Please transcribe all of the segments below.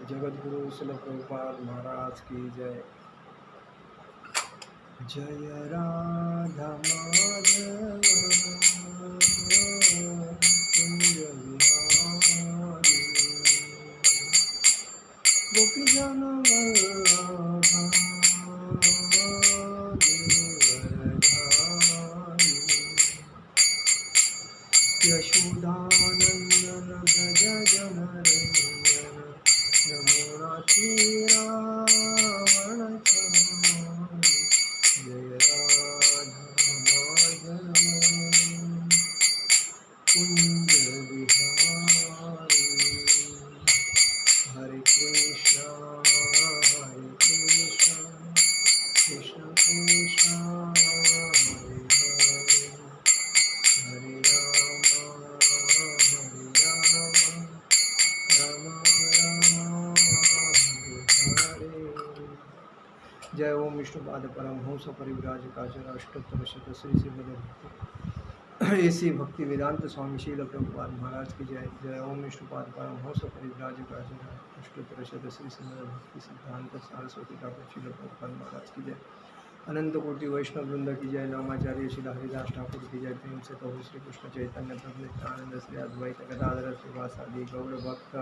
जगद्गुरु श्रील प्रभुपाद महाराज की जय। जय राधा माधव कुंज विहारी गोपी जन वल्लभ गिरिवरधारी यशोदानंदन व्रज जनरंजन यमुना तीरावनचारी जय राधा माधव कुंज विहारी हरे कृष्णा कृष्ण कृष्ण हरे हरे हरे राम राम राम हरे हरे। जय ओम विष्णुपाद परमहंस परिव्राजकाचार्य अष्टोत्तर शत श्री श्रीमद ऐसी भक्ति वेदांत स्वामी शील प्रभुपाद महाराज की जय। जय ओम विष्णुपाद परमहंस परिव्राजकाचार्य अष्टोत्तर शत श्री श्रीमद भक्ति सिद्धांत सरस्वती ठाकुर शील प्रभुपाद महाराज की जय। अनंत कोटि वैष्णव वृंद की जय। नामाचार्य श्री हरिदास ठाकुर की जय। प्रेम से कहो श्री कृष्ण चैतन्य प्रभु नित्यानंद श्री अद्वैत गदाधर श्रीवासादि गौर भक्त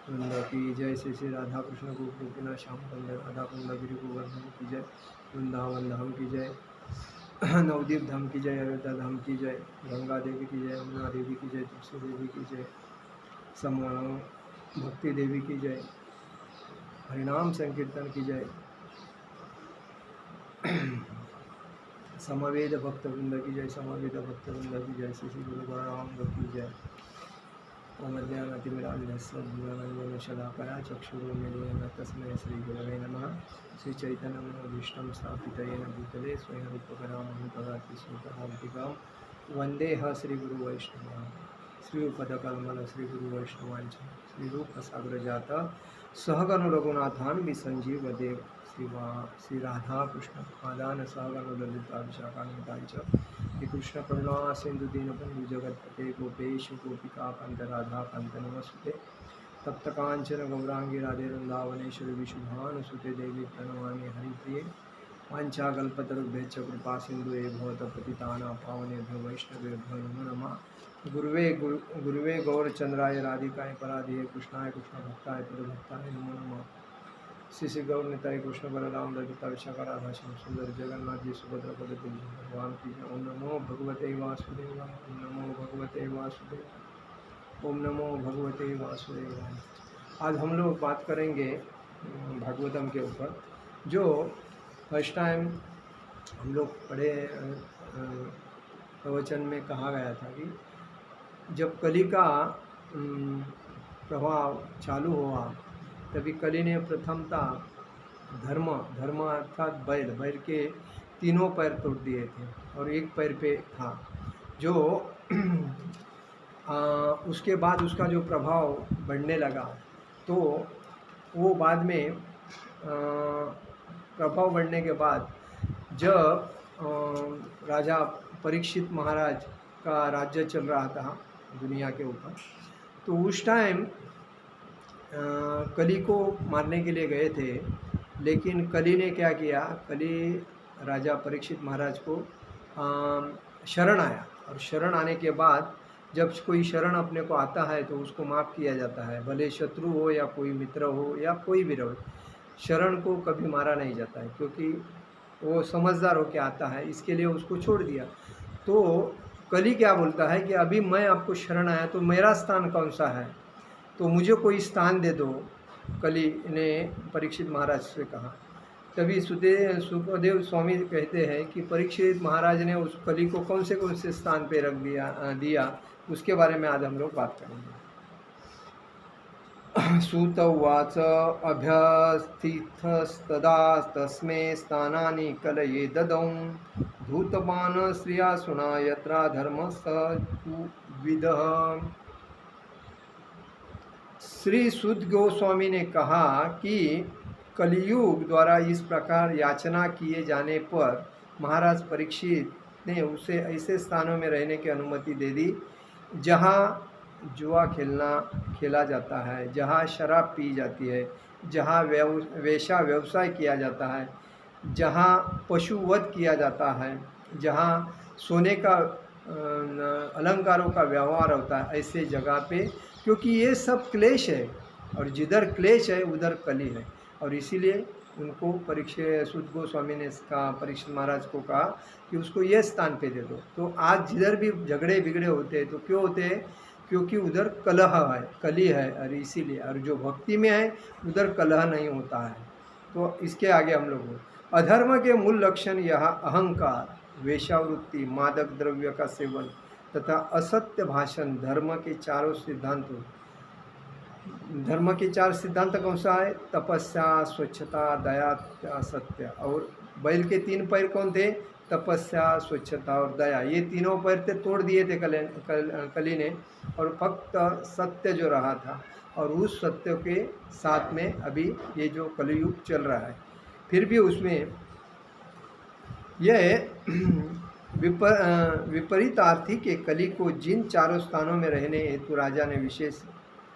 वृंद की जय। श्री श्री राधा कृष्ण गोपीनाथ श्याम कुंद राधा कुंद गिरि गोवर्धन की जय। वृंदावन धाम की जय। नवदीप धाम की जय। अयोध्या धाम की जय। गंगा देवी की जय। यमुना देवी की जय। तुलसी देवी की जय। भक्ति देवी की जय। हरिनाम संकीर्तन की जय। समवेद भक्त वृंद की जय। समवेद भक्त वृंद की जय। श्री श्री गुरु गौरांग की जय। ओम अज्ञानतिमिरान्धस्य शलाकया चक्षुरुन्मीलितं तस्मै श्रीगुरवे नमः। श्री चैतन्य मनोभीष्टं स्थापित येन भूतले स्वयं रूपकरामं ददाति स्वपदान्तिकां वन्देह श्रीगुरुवैष्णवान्। श्रीपदकमल श्रीगुरुवैष्णवाञ्च श्रीरूपसागरजात सहगण रघुनाथान् संजीवदेव श्री राधा कृष्ण पादान सहगण ललिता विशाखान्विताञ्च कृष्ण करुणा सिंधु दीनबंधु जगत्पते गोपेश गोपिका कांत राधा कांत नमस्ते तप्त कांचन गौरांगी राधे वृंदावनेश्वरी विशुभानुसुते देवी प्रणमामि हरिप्रिये वाञ्छाकल्पतरुभ्यश्च कृपा सिन्धुवे भवतपतितानां पावनेभ्यो वैष्णवेभ्यो नमो नमः। गुरुवे गौरचंद्राय राधिकाय पराधिये कृष्णाय कृष्णभक्ताय पदभक्ताय नमो नमः। श्री श्री गौर निताय कृष्ण बलराम ललिता विशाखा राधा श्याम सुंदर जगन्नाथ जी सुभद्रा पदकुल भगवान की जय। ओम नमो भगवते वासुदेवाय। ओम नमो भगवते वासुदेवाय। ओम नमो भगवते वासुदेवाय। आज हम लोग बात करेंगे भागवतम के ऊपर। जो फर्स्ट टाइम हम लोग पढ़े प्रवचन में कहा गया था कि जब कली का प्रभाव चालू हुआ तभी कली ने प्रथमता धर्म अर्थात बैल के तीनों पैर तोड़ दिए थे और एक पैर पे था जो उसके बाद उसका जो प्रभाव बढ़ने लगा तो वो बाद में प्रभाव बढ़ने के बाद जब राजा परीक्षित महाराज का राज्य चल रहा था दुनिया के ऊपर तो उस टाइम कली को मारने के लिए गए थे। लेकिन कली ने क्या किया, कली राजा परीक्षित महाराज को शरण आया और शरण आने के बाद जब कोई शरण अपने को आता है तो उसको माफ़ किया जाता है, भले शत्रु हो या कोई मित्र हो या कोई भी रहो। शरण को कभी मारा नहीं जाता है क्योंकि वो समझदार हो के आता है, इसके लिए उसको छोड़ दिया। तो कली क्या बोलता है कि अभी मैं आपको शरण आया तो मेरा स्थान कौन सा है, तो मुझे कोई स्थान दे दो। कली ने परीक्षित महाराज से कहा। तभी सुखदेव स्वामी कहते हैं कि परीक्षित महाराज ने उस कली को कौन से स्थान पे रख दिया उसके बारे में आज हम लोग बात करेंगे। सूत उवाच अभ्यस्थितस्तदा तस्मै स्थानानि कलये ददौ धूतपान श्रिया सुना यत्रा धर्मस्तुविदः। श्री सुद गोस्वामी ने कहा कि कलियुग द्वारा इस प्रकार याचना किए जाने पर महाराज परीक्षित ने उसे ऐसे स्थानों में रहने की अनुमति दे दी जहाँ जुआ खेला जाता है, जहाँ शराब पी जाती है, जहाँ वेश्या व्यवसाय किया जाता है, जहाँ पशुवध किया जाता है, जहाँ सोने का अलंकारों का व्यवहार होता है, ऐसे जगह पे, क्योंकि ये सब क्लेश है और जिधर क्लेश है उधर कली है। और इसीलिए उनको परीक्षित सूत गोस्वामी ने कहा, परीक्षित महाराज को कहा कि उसको ये स्थान पे दे दो। तो आज जिधर भी झगड़े बिगड़े होते हैं तो क्यों होते हैं? क्योंकि उधर कलह है, कली है, और इसीलिए। और जो भक्ति में है उधर कलह नहीं होता है। तो इसके आगे हम लोग, अधर्म के मूल लक्षण यह अहंकार, वेश्यावृत्ति, मादक द्रव्य का सेवन तथा असत्य भाषण धर्म के चारों सिद्धांतों। धर्म के चार सिद्धांत कौन सा है? तपस्या, स्वच्छता, दया, सत्य। और बैल के 3 पैर कौन थे? तपस्या, स्वच्छता और दया। ये तीनों पैर थे तोड़ दिए थे कली ने, और फक्त सत्य जो रहा था। और उस सत्य के साथ में अभी ये जो कलयुग चल रहा है, फिर भी उसमें यह विपरीत आर्थिक के कली को जिन चारों स्थानों में रहने हेतु राजा ने विशेष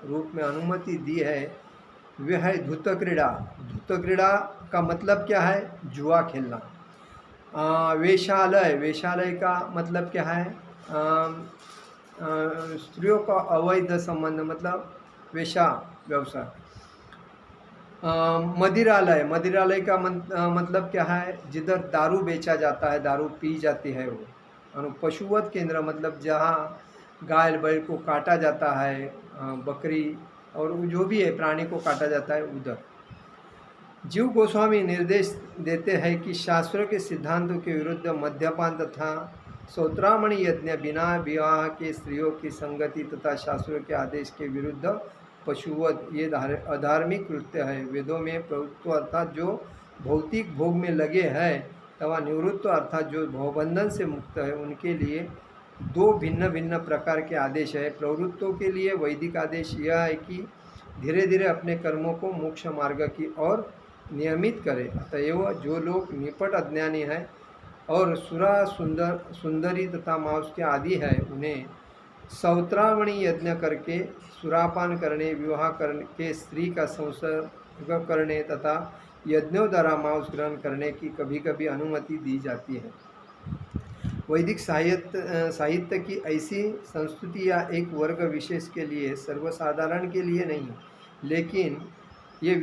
रूप में अनुमति दी है, वह है धूत क्रीड़ा। धूत क्रीड़ा का मतलब क्या है? जुआ खेलना। वेश्यालय, वेश्यालय का मतलब क्या है? स्त्रियों का अवैध संबंध, मतलब वेश्या व्यवसाय। मदिरालय, मदिरालय का मतलब क्या है? जिधर दारू बेचा जाता है, दारू पी जाती है वो। और पशुवध केंद्र मतलब जहाँ गाय बैल को काटा जाता है, बकरी और जो भी है प्राणी को काटा जाता है, उधर। जीव गोस्वामी निर्देश देते हैं कि शास्त्रों के सिद्धांतों के विरुद्ध मद्यपान तथा सौत्रामणि यज्ञ, बिना विवाह के स्त्रियों की संगति तथा शास्त्रों के आदेश के विरुद्ध पशुवध, ये अधार्मिक कृत्य है। वेदों में प्रवृत्त अर्थात जो भौतिक भोग में लगे हैं, तथा निवृत्त अर्थात जो भवबंधन से मुक्त है, उनके लिए 2 भिन्न भिन्न प्रकार के आदेश है। प्रवृत्तों के लिए वैदिक आदेश यह है कि धीरे धीरे अपने कर्मों को मोक्ष मार्ग की ओर नियमित करें। अतएव जो लोग निपट अज्ञानी हैं और सुरा सुंदरी तथा मांस के आदि है, उन्हें सौत्रावणी यज्ञ करके सुरापान करने, विवाह करके स्त्री का संसर्ग करने तथा यज्ञों द्वारा मांस ग्रहण करने की कभी कभी अनुमति दी जाती है। वैदिक साहित्य की ऐसी संस्कृति या एक वर्ग विशेष के लिए, सर्वसाधारण के लिए नहीं, लेकिन ये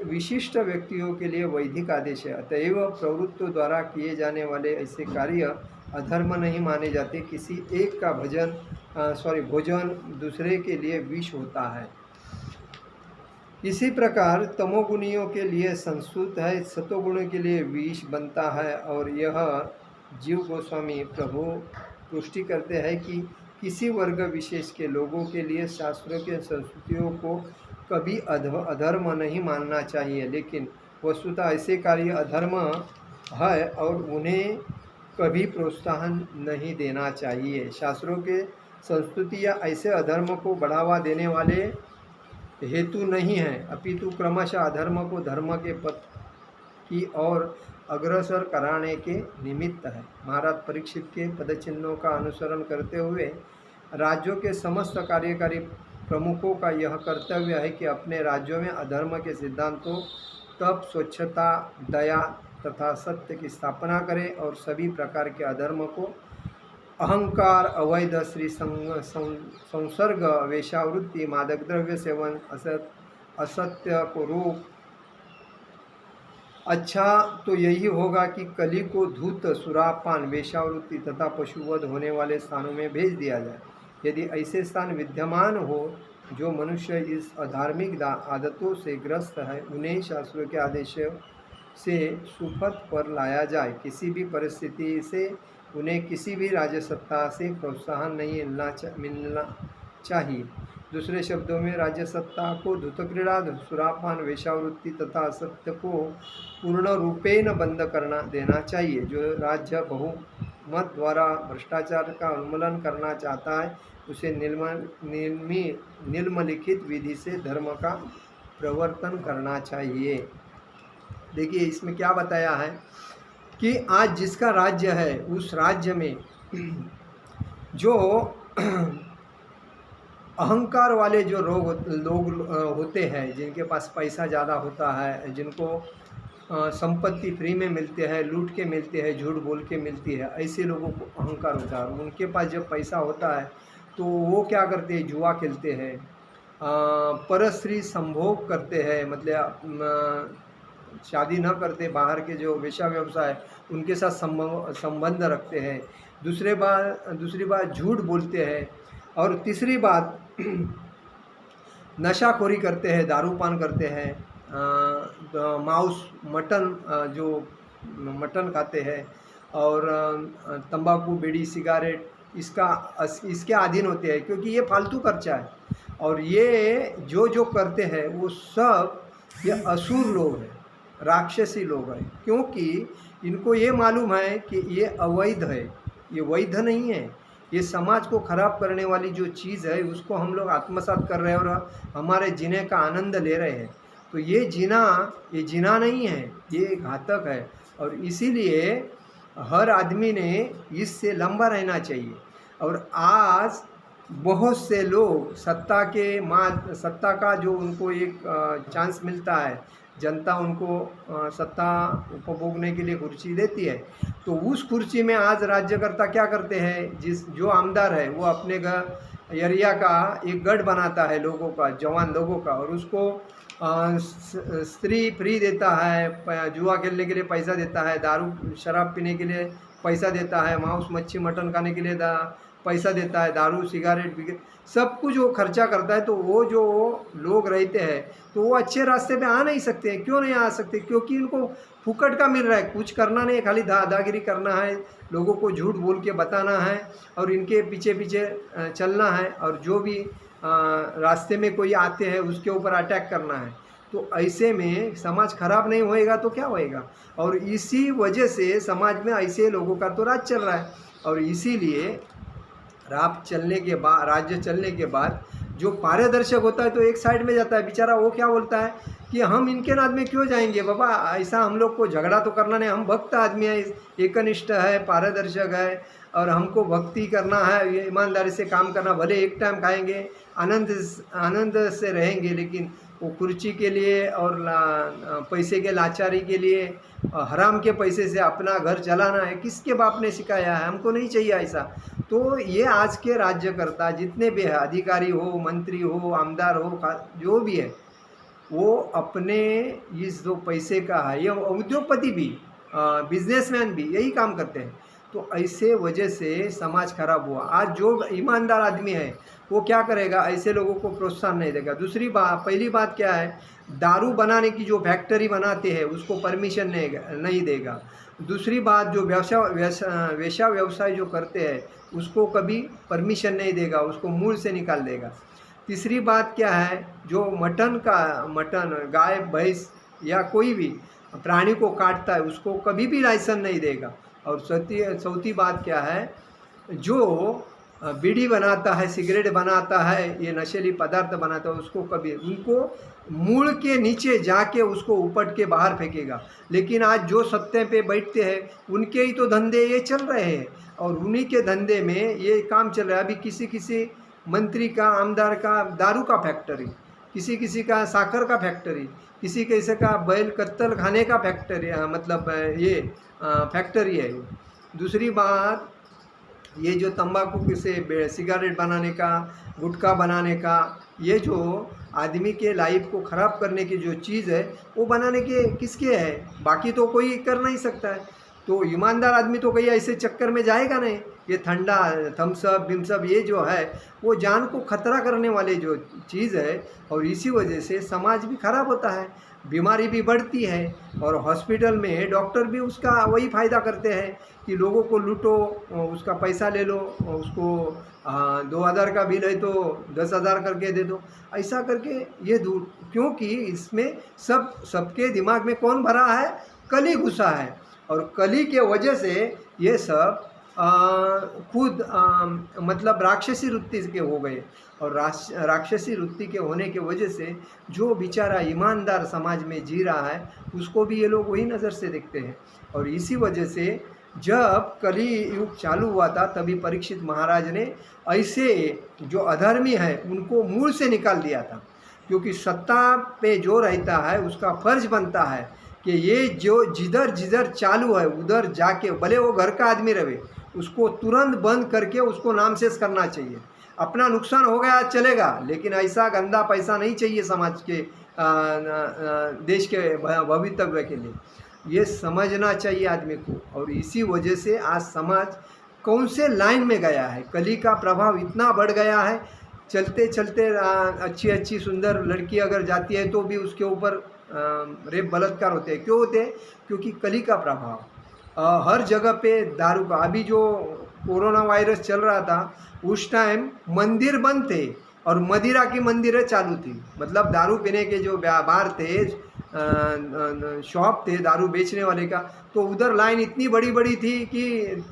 विशिष्ट व्यक्तियों के लिए वैदिक आदेश है। अतएव प्रवृत्तों द्वारा किए जाने वाले ऐसे कार्य अधर्म नहीं माने जाते। किसी एक का भोजन दूसरे के लिए विष होता है। इसी प्रकार तमोगुणियों के लिए संस्कृत है, सतोगुणों के लिए विष बनता है। और यह जीव गोस्वामी प्रभु पुष्टि करते हैं कि किसी वर्ग विशेष के लोगों के लिए शास्त्रों के संस्कृतियों को कभी अधर्म नहीं मानना चाहिए, लेकिन वस्तुतः ऐसे कार्य अधर्म है और उन्हें कभी प्रोत्साहन नहीं देना चाहिए। शास्त्रों के संस्कृति या ऐसे अधर्म को बढ़ावा देने वाले हेतु नहीं है, अपितु क्रमशः अधर्म को धर्म के पथ की ओर अग्रसर कराने के निमित्त है। महाराज परीक्षित के पदचिन्हों का अनुसरण करते हुए राज्यों के समस्त कार्यकारी प्रमुखों का यह कर्तव्य है कि अपने राज्यों में अधर्म के सिद्धांतों तप, स्वच्छता, दया तथा सत्य की स्थापना करें और सभी प्रकार के अधर्म को, अहंकार, अवैध स्त्री संसर्ग, वेश्यावृत्ति, मादक द्रव्य सेवन, असत्य को रोक। अच्छा तो यही होगा कि कली को धूत, सुरापान, वेश्यावृत्ति तथा पशुवध होने वाले स्थानों में भेज दिया जाए। यदि ऐसे स्थान विद्यमान हो जो मनुष्य इस अधार्मिक आदतों से ग्रस्त है, उन्हें शास्त्रों के आदेश से सुपथ पर लाया जाए। किसी भी परिस्थिति से उन्हें किसी भी राजसत्ता से प्रोत्साहन नहीं मिलना चाहिए। दूसरे शब्दों में राज्य सत्ता को धूत क्रीड़ा, सुरापान, वेश्यावृत्ति तथा असत्य को पूर्ण रूपेण बंद करना देना चाहिए। जो राज्य बहुमत द्वारा भ्रष्टाचार का उन्मूलन करना चाहता है, उसे निम्नलिखित विधि से धर्म का प्रवर्तन करना चाहिए। देखिए इसमें क्या बताया है कि आज जिसका राज्य है उस राज्य में जो अहंकार वाले जो लोग होते हैं, जिनके पास पैसा ज़्यादा होता है, जिनको संपत्ति फ्री में मिलते हैं, लूट के मिलते हैं, झूठ बोल के मिलती है, ऐसे लोगों को अहंकार होता है। और उनके पास जब पैसा होता है तो वो क्या करते हैं, जुआ खेलते हैं, परस्त्री संभोग करते हैं, मतलब शादी न करते, बाहर के जो वेश्या व्यवसाय उनके साथ संबंध रखते हैं। दूसरी बात झूठ बोलते हैं। और तीसरी बात नशाखोरी करते हैं, दारूपान करते हैं, मांस मटन, जो मटन खाते हैं, और तंबाकू बीड़ी सिगारेट इसके अधीन होते हैं, क्योंकि ये फालतू खर्चा है। और ये जो करते हैं वो सब ये असुर लोग हैं, राक्षसी लोग हैं, क्योंकि इनको ये मालूम है कि ये अवैध है, ये वैध नहीं है। ये समाज को खराब करने वाली जो चीज़ है उसको हम लोग आत्मसात कर रहे हैं और हमारे जीने का आनंद ले रहे हैं। तो ये जीना नहीं है, ये घातक है। और इसीलिए हर आदमी ने इससे लंबा रहना चाहिए। और आज बहुत से लोग सत्ता का जो उनको एक चांस मिलता है, जनता उनको सत्ता उपभोगने के लिए कुर्सी देती है, तो उस कुर्सी में आज राज्यकर्ता क्या करते हैं, जो आमदार है वो अपने एरिया का एक गढ़ बनाता है लोगों का, जवान लोगों का, और उसको स्त्री फ्री देता है, जुआ खेलने के लिए पैसा देता है, दारू शराब पीने के लिए पैसा देता है, मांस मच्छी मटन खाने के लिए पैसा देता है, दारू सिगारेट सब कुछ वो खर्चा करता है। तो वो जो लोग रहते हैं तो वो अच्छे रास्ते पे आ नहीं सकते। क्यों नहीं आ सकते? क्योंकि इनको फुकट का मिल रहा है, कुछ करना नहीं, खाली दादागिरी करना है, लोगों को झूठ बोल के बताना है और इनके पीछे पीछे चलना है, और जो भी रास्ते में कोई आते हैं उसके ऊपर अटैक करना है। तो ऐसे में समाज खराब नहीं होएगा तो क्या होएगा? और इसी वजह से समाज में ऐसे लोगों का तो राज चल रहा है। और इसीलिए राज्य चलने के बाद जो पारदर्शक होता है तो एक साइड में जाता है बेचारा। वो क्या बोलता है कि हम इनके नाद में क्यों जाएंगे बाबा, ऐसा हम लोग को झगड़ा तो करना नहीं, हम भक्त आदमी है, एकनिष्ठ है, पारदर्शक है, और हमको भक्ति करना है, ईमानदारी से काम करना, भले एक टाइम खाएंगे, आनंद से रहेंगे, लेकिन वो कुर्सी के लिए और पैसे के लाचारी के लिए, हराम के पैसे से अपना घर चलाना है, किसके बाप ने सिखाया है? हमको नहीं चाहिए ऐसा। तो ये आज के राज्यकर्ता जितने भी है, अधिकारी हो, मंत्री हो, आमदार हो, जो भी है, वो अपने इस जो पैसे का है, ये उद्योगपति भी, बिजनेसमैन भी यही काम करते हैं। तो ऐसे वजह से समाज खराब हुआ। आज जो ईमानदार आदमी है वो क्या करेगा? ऐसे लोगों को प्रोत्साहन नहीं देगा। पहली बात क्या है, दारू बनाने की जो फैक्ट्री बनाते हैं उसको परमिशन नहीं देगा। दूसरी बात, जो वेश्या व्यवसाय जो करते हैं उसको कभी परमिशन नहीं देगा, उसको मूल से निकाल देगा। तीसरी बात क्या है, जो मटन गाय भैंस या कोई भी प्राणी को काटता है उसको कभी भी लाइसेंस नहीं देगा। और चौथी बात क्या है, जो बीड़ी बनाता है, सिगरेट बनाता है, ये नशीली पदार्थ बनाता है, उसको कभी उनको मूल के नीचे जाके उसको उपट के बाहर फेंकेगा। लेकिन आज जो सत्ते पे बैठते हैं उनके ही तो धंधे ये चल रहे हैं, और उन्हीं के धंधे में ये काम चल रहा है। अभी किसी मंत्री का, आमदार का दारू का फैक्ट्री, किसी का साखर का फैक्ट्री, किसी का बैल कत्तल खाने का फैक्ट्री, मतलब ये फैक्ट्री है। दूसरी बात, ये जो तंबाकू से सिगारेट बनाने का, गुटखा बनाने का, ये जो आदमी के लाइफ को ख़राब करने की जो चीज़ है वो बनाने के किसके है? बाकी तो कोई कर नहीं सकता है। तो ईमानदार आदमी तो कहीं ऐसे चक्कर में जाएगा नहीं। ये ठंडा, थम्सअप बिम्सअप ये जो है वो जान को खतरा करने वाली जो चीज़ है, और इसी वजह से समाज भी खराब होता है, बीमारी भी बढ़ती है, और हॉस्पिटल में डॉक्टर भी उसका वही फ़ायदा करते हैं कि लोगों को लूटो, उसका पैसा ले लो, उसको 2000 का बिल है तो 10,000 करके दे दो, ऐसा करके ये दूर। क्योंकि इसमें सबके दिमाग में कौन भरा है? कली घुसा है, और कली के वजह से ये सब खुद मतलब राक्षसी वृत्ति के हो गए। और राक्षसी वृत्ति के होने के वजह से जो बेचारा ईमानदार समाज में जी रहा है उसको भी ये लोग वही नज़र से देखते हैं। और इसी वजह से जब कली युग चालू हुआ था तभी परीक्षित महाराज ने ऐसे जो अधर्मी है उनको मूल से निकाल दिया था, क्योंकि सत्ता पे जो रहता है उसका फर्ज बनता है कि ये जो जिधर जिधर चालू है उधर जाके, भले वो घर का आदमी रहे, उसको तुरंत बंद करके उसको नामशेष करना चाहिए। अपना नुकसान हो गया चलेगा, लेकिन ऐसा गंदा पैसा नहीं चाहिए समाज के देश के भवितव्य के लिए। ये समझना चाहिए आदमी को। और इसी वजह से आज समाज कौन से लाइन में गया है, कली का प्रभाव इतना बढ़ गया है। चलते चलते अच्छी अच्छी सुंदर लड़की अगर जाती है तो भी उसके ऊपर रेप बलात्कार होते हैं। क्यों होते हैं? क्योंकि कली का प्रभाव। हर जगह पे दारू का, अभी जो कोरोना वायरस चल रहा था उस टाइम मंदिर बंद थे और मदिरा की मंदिरें चालू थी। मतलब दारू पीने के जो बार थे, शॉप थे दारू बेचने वाले का, तो उधर लाइन इतनी बड़ी बड़ी थी कि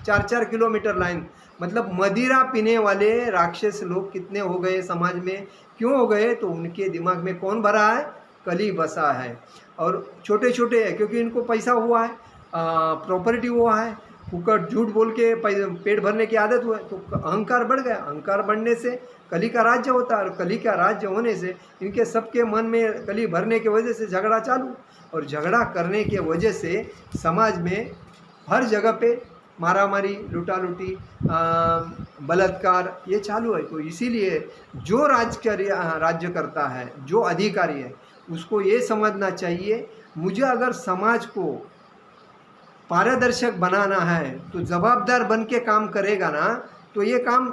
4-4 किलोमीटर लाइन। मतलब मदिरा पीने वाले राक्षस लोग कितने हो गए समाज में। क्यों हो गए? तो उनके दिमाग में कौन भरा है? कली बसा है। और छोटे छोटे है क्योंकि इनको पैसा हुआ है, प्रॉपर्टी हुआ है, फुकट झूठ बोल के पेट भरने की आदत हुआ है, तो अहंकार बढ़ गया। अहंकार बढ़ने से कली का राज्य होता है, और कली का राज्य होने से इनके सबके मन में कली भरने की वजह से झगड़ा चालू, और झगड़ा करने की वजह से समाज में हर जगह पे मारामारी, लूटा लूटी, बलात्कार ये चालू है। तो इसीलिए जो राज्य करता है, जो अधिकारी है, उसको ये समझना चाहिए, मुझे अगर समाज को पारदर्शक बनाना है तो जवाबदार बन के काम करेगा ना, तो ये काम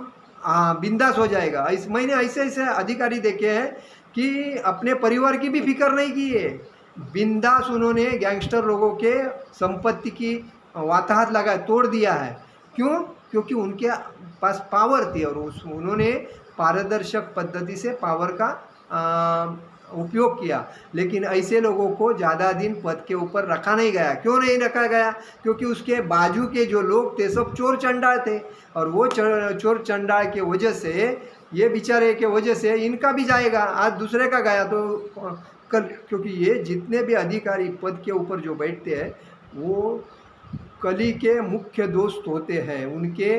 बिंदास हो जाएगा। मैंने ऐसे ऐसे अधिकारी देखे हैं कि अपने परिवार की भी फिक्र नहीं की है, बिंदास उन्होंने गैंगस्टर लोगों के संपत्ति की वाताहत लगा तोड़ दिया है। क्यों? क्योंकि उनके पास पावर थी और उन्होंने पारदर्शक पद्धति से पावर का उपयोग किया। लेकिन ऐसे लोगों को ज़्यादा दिन पद के ऊपर रखा नहीं गया। क्यों नहीं रखा गया? क्योंकि उसके बाजू के जो लोग थे सब चोर चंडाल थे, और वो चोर चंडाल के वजह से, ये बेचारे के वजह से इनका भी जाएगा, आज दूसरे का गया तो कल। क्योंकि ये जितने भी अधिकारी पद के ऊपर जो बैठते हैं वो कली के मुख्य दोस्त होते हैं, उनके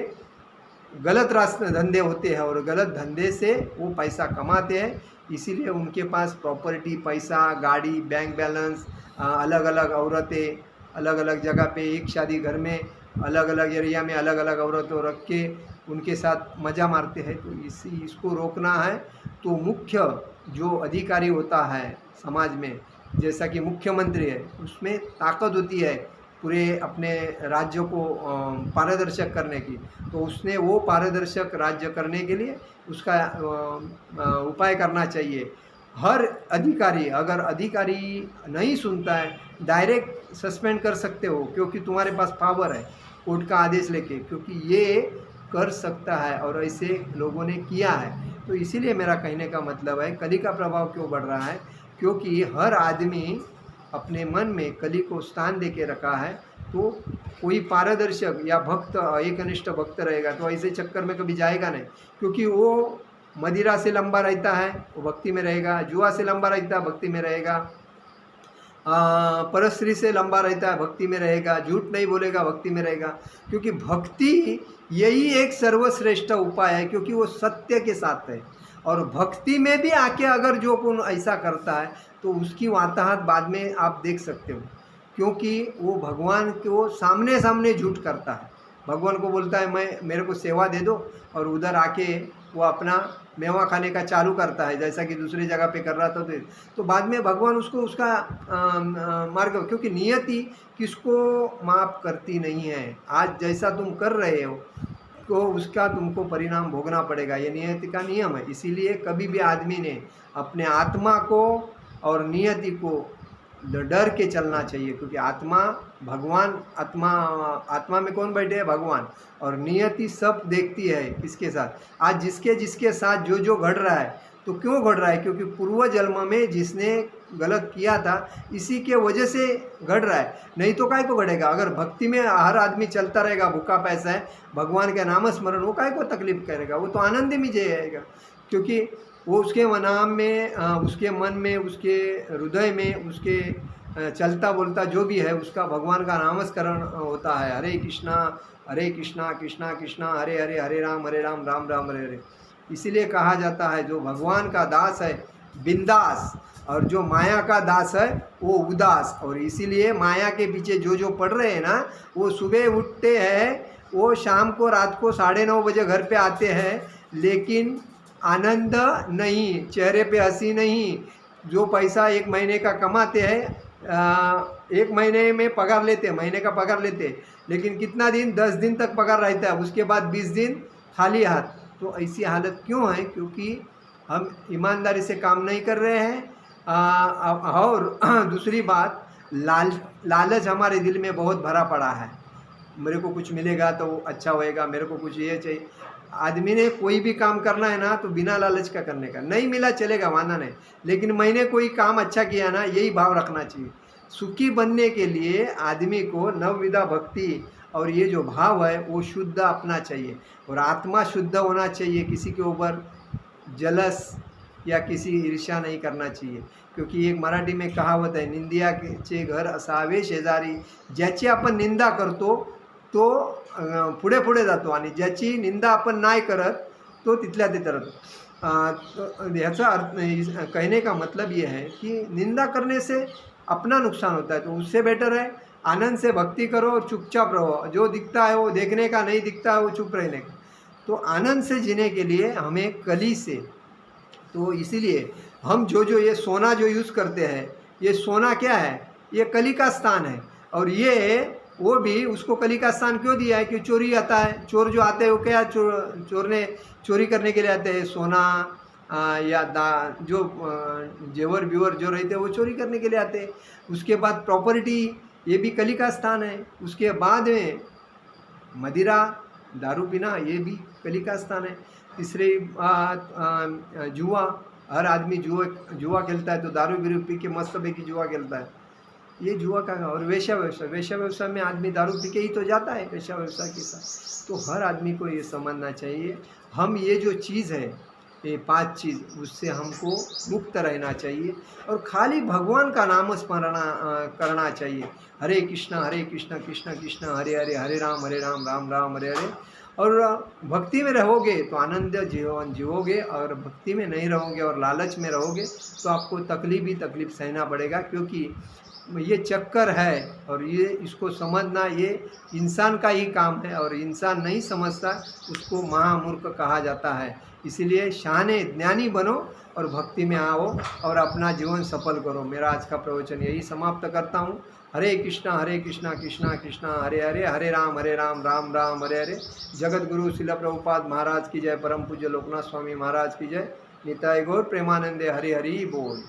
गलत रास्ते धंधे होते हैं और गलत धंधे से वो पैसा कमाते हैं। इसीलिए उनके पास प्रॉपर्टी, पैसा, गाड़ी, बैंक बैलेंस, अलग अलग औरतें, अलग अलग जगह पे, एक शादी घर में अलग अलग एरिया में अलग अलग औरतों रख के उनके साथ मज़ा मारते हैं। तो इसको रोकना है तो मुख्य जो अधिकारी होता है समाज में, जैसा कि मुख्यमंत्री है, उसमें ताकत होती है पूरे अपने राज्य को पारदर्शक करने की। तो उसने वो पारदर्शक राज्य करने के लिए उसका उपाय करना चाहिए। हर अधिकारी, अगर अधिकारी नहीं सुनता है, डायरेक्ट सस्पेंड कर सकते हो, क्योंकि तुम्हारे पास पावर है कोर्ट का आदेश लेके, क्योंकि ये कर सकता है और ऐसे लोगों ने किया है। तो इसीलिए मेरा कहने का मतलब है, कली का प्रभाव क्यों बढ़ रहा है? क्योंकि हर आदमी अपने मन में कली को स्थान दे के रखा है। तो कोई पारदर्शक या भक्त, एकनिष्ठ भक्त रहेगा तो ऐसे चक्कर में कभी जाएगा नहीं, क्योंकि वो मदिरा से लंबा रहता है वो भक्ति में रहेगा, जुआ से लंबा रहता है भक्ति में रहेगा, परस्त्री से लंबा रहता है भक्ति में रहेगा, झूठ नहीं बोलेगा भक्ति में रहेगा। क्योंकि भक्ति यही एक सर्वश्रेष्ठ उपाय है, क्योंकि वो सत्य के साथ है। और भक्ति में भी आके अगर जो कौन ऐसा करता है तो उसकी वाताहत बाद में आप देख सकते हो, क्योंकि वो भगवान को सामने सामने झूठ करता है। भगवान को बोलता है मैं, मेरे को सेवा दे दो, और उधर आके वो अपना मेवा खाने का चालू करता है, जैसा कि दूसरी जगह पे कर रहा था। तो बाद में भगवान उसको उसका मार्ग, क्योंकि नियति किसको माफ़ करती नहीं है। आज जैसा तुम कर रहे हो तो उसका तुमको परिणाम भोगना पड़ेगा, ये नियति का नियम है। इसीलिए कभी भी आदमी ने अपने आत्मा को और नियति को डर के चलना चाहिए, क्योंकि आत्मा भगवान, आत्मा में कौन बैठे हैं? भगवान। और नियति सब देखती है किसके साथ, आज जिसके जिसके साथ जो जो घट रहा है। तो क्यों घट रहा है? क्योंकि पूर्व जन्म में जिसने गलत किया था इसी के वजह से घट रहा है, नहीं तो काय को घटेगा। अगर भक्ति में हर आदमी चलता रहेगा, भूखा पैसा है, भगवान का नाम स्मरण, वो काय को तकलीफ करेगा, वो तो आनंद में जाएगा। क्योंकि वो उसके नाम में, उसके मन में, उसके हृदय में, उसके चलता बोलता जो भी है उसका भगवान का नामस्मरण होता है। हरे कृष्णा कृष्णा कृष्णा हरे हरे, हरे राम राम राम हरे हरे। इसीलिए कहा जाता है जो भगवान का दास है बिंदास, और जो माया का दास है वो उदास। और इसीलिए माया के पीछे जो पड़ रहे हैं ना, वो सुबह उठते हैं, वो शाम को रात को 9:30 बजे घर पे आते हैं, लेकिन आनंद नहीं, चेहरे पे हंसी नहीं। जो पैसा 1 महीने का कमाते हैं, 1 महीने में पगार लेते, महीने का पगार लेते, लेकिन कितना दिन, 10 दिन तक पगार रहता है, उसके बाद 20 दिन खाली हाथ। तो ऐसी हालत क्यों है? क्योंकि हम ईमानदारी से काम नहीं कर रहे हैं। और दूसरी बात, लालच हमारे दिल में बहुत भरा पड़ा है। मेरे को कुछ मिलेगा तो अच्छा होएगा, मेरे को कुछ ये चाहिए। आदमी ने कोई भी काम करना है ना तो बिना लालच का करने का, नहीं मिला चलेगा, वादा नहीं, लेकिन मैंने कोई काम अच्छा किया ना, यही भाव रखना चाहिए। सुखी बनने के लिए आदमी को नवविधा भक्ति और ये जो भाव है वो शुद्ध अपना चाहिए, और आत्मा शुद्ध होना चाहिए। किसी के ऊपर जलस या किसी ईर्ष्या नहीं करना चाहिए, क्योंकि एक मराठी में कहावत आहे, निंदियाचे घर असावे शेजारी। ज्याची आपण निंदा करतो तो पुढे पुढे जातो, आणि ज्याची निंदा आपण नाही करत तो तिथल्या तिथे राहतो। ह्याचा अर्थ, कहने का मतलब ये है कि निंदा करने से अपना नुकसान होता है, तो उससे बेटर है आनंद से भक्ति करो और चुपचाप रहो। जो दिखता है वो देखने का, नहीं दिखता है वो चुप रहने का। तो आनंद से जीने के लिए हमें कली से, तो इसीलिए हम जो ये सोना जो यूज़ करते हैं, ये सोना क्या है? ये कली का स्थान है। और ये वो भी उसको कली का स्थान क्यों दिया है? कि चोरी आता है, चोर जो आते हैं वो क्या चोर ने चोरी करने के लिए आते हैं, सोना या जो जेवर व्यूवर जो रहते हैं वो चोरी करने के लिए आते हैं। उसके बाद प्रॉपर्टी, ये भी कली का स्थान है। उसके बाद में मदिरा, दारू पीना, ये भी कली का स्थान है। तीसरी बात जुआ, हर आदमी जुआ खेलता है, तो दारू बीरू पी के मस्त पैकी जुआ खेलता है, ये जुआ का। और वेश्या व्यवसाय में आदमी दारू पी के ही तो जाता है वेश्या व्यवसाय के साथ। तो हर आदमी को ये समझना चाहिए, हम ये जो चीज़ है, ये 5 चीज़, उससे हमको मुक्त रहना चाहिए और खाली भगवान का नाम स्मरण करना चाहिए। हरे कृष्णा कृष्णा कृष्णा हरे हरे, हरे राम राम हरे हरे। और भक्ति में रहोगे तो आनंद जीवन जीवोगे, और भक्ति में नहीं रहोगे और लालच में रहोगे तो आपको तकलीफ सहना पड़ेगा, क्योंकि ये चक्कर है। और ये इसको समझना ये इंसान का ही काम है, और इंसान नहीं समझता उसको महामूर्ख कहा जाता है। इसीलिए शाने ज्ञानी बनो और भक्ति में आओ और अपना जीवन सफल करो। मेरा आज का प्रवचन यही समाप्त करता हूँ। हरे कृष्णा कृष्णा कृष्णा हरे हरे, हरे राम राम हरे हरे। जगत गुरु श्रील प्रभुपाद महाराज की जय, परम पूज्य लोकनाथ स्वामी महाराज की जय। निताय गौर प्रेमानंदे, हरि हरि बोल।